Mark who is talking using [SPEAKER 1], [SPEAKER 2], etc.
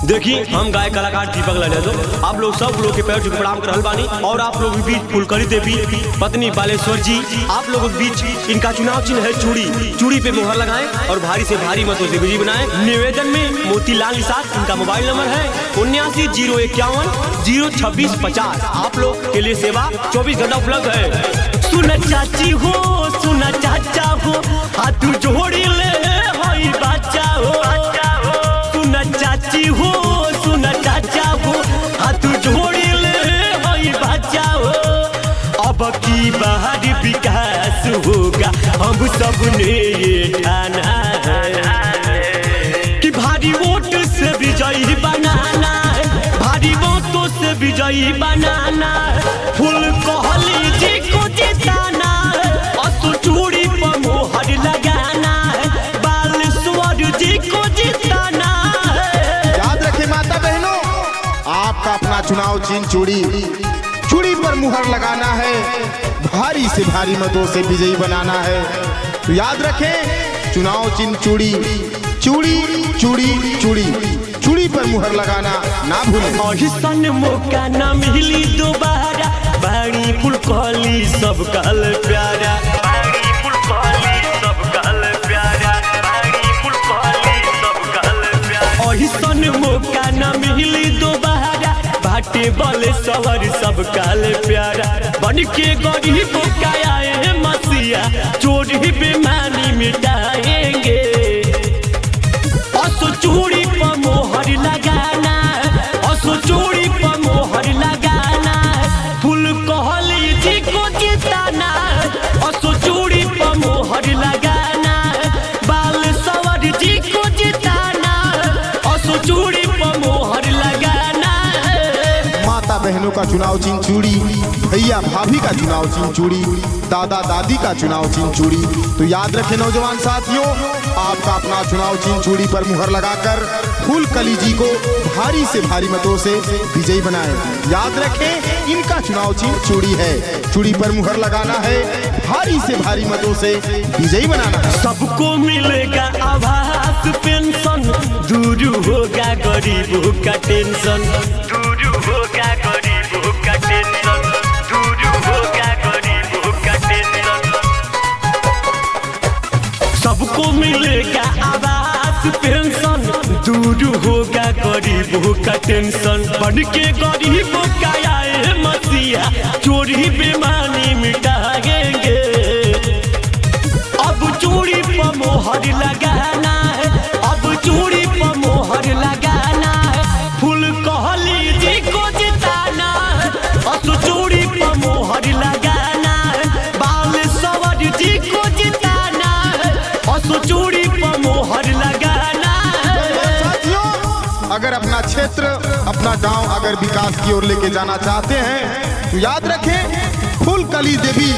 [SPEAKER 1] देखिए हम गायक कलाकार दीपक लाल आप लोग सब लोग के पैर छू प्रणाम कर रहल बानी और आप लोग बीच फुलकरी देवी पत्नी बालेश्वर जी आप लोगों के बीच इनका चुनाव चिन्ह है चूड़ी। चूड़ी पे मोहर लगाएं और भारी से भारी मतों से विजयी बनाएं। निवेदन में मोतीलाल निषाद, इनका मोबाइल नंबर है 790151 आप लोग के लिए सेवा 24 घंटा उपलब्ध है। सुन चाची हो सुन चाचा हो हाथ जोड़ी ले होई बच्चा हो, सुन चाची हो सुन चाचा हो हाथ जोड़ी ले होई बच्चा हो। अब की बाहर विकास होगा हम सब ने ये ठाना है कि भारी वोट से विजयी बनाना है, भारी वोटों से विजयी बनाना है। फुल कोहली जी को जिताना है और तो चूड़ी पर मोहर लगाना है, बालेश्वर जी को जिताना है।
[SPEAKER 2] याद रखे माता बहनों, आपका अपना चुनाव चिन्ह चूड़ी, चूड़ी पर मुहर लगाना है, भारी से भारी मतों से विजयी बनाना है। तो याद रखें चुनाव चिन्ह चूड़ी, चूड़ी चूड़ी चूड़ी, चूड़ी पर मुहर लगाना ना भूलें।
[SPEAKER 1] और मौका न मिली दोबारा, बाड़ी फुलकली सब कल प्यारा, बाड़ी फुलकली सब कल प्यारा, बाड़ी फुलकली सब कल प्यारा। और मौका न मिली दोबारा, बाटे बालेश्वर सब कल प्यारा। बन के गरीबों का आए मसीहा, चोरी बेमानी मिटाएंगे। चूड़ी पर मोहर लगाना है, चूड़ी पर मोहर लगाना है। फुल कोहली जी को जिताना है, चूड़ी पर मोहर लगाना है। बालेश्वर जी को जिताना है, चूड़ी पर मोहर लगाना है।
[SPEAKER 2] माता बहनों का चुनाव चिन्ह चूड़ी, भैया भाभी का चुनाव चिन्ह चूड़ी, दादा दादी का चुनाव चिन्ह चूड़ी। तो याद रखें नौजवान साथियों, आपका अपना चुनाव चिन्ह चूड़ी पर मुहर लगाकर फूलकली जी को भारी से भारी मतों से विजयी बनाएं। याद रखें इनका चुनाव चिन्ह चूड़ी है, चूड़ी पर मुहर लगाना है, भारी से भारी मतों से विजयी बनाना है।
[SPEAKER 1] सबको मिलेगा आवास पेंशन, दूर होगा गरीबों का टेंशन, दूर होगा गरीबों का टेंशन, दूर होगा गरीबों का टेंशन। सबको मिलेगा आवास पेंशन, दूर होगा गरीबों का टेंशन। बन के गरीबों का आए मसीहा, चोरी बेमानी मिटाएंगे। अब चूड़ी पर मोहर लगाना है, अब चूड़ी पर मोहर लगाना है। फुल कोहली जी को जिताना है, चूड़ी पर मोहर लगाना है। बालेश्वर जी को जिताना है, चूड़ी पर मोहर लगाना है।
[SPEAKER 2] साथियों, अगर अपना क्षेत्र अपना गांव अगर विकास की ओर लेके जाना चाहते हैं तो याद रखें फूलकली देवी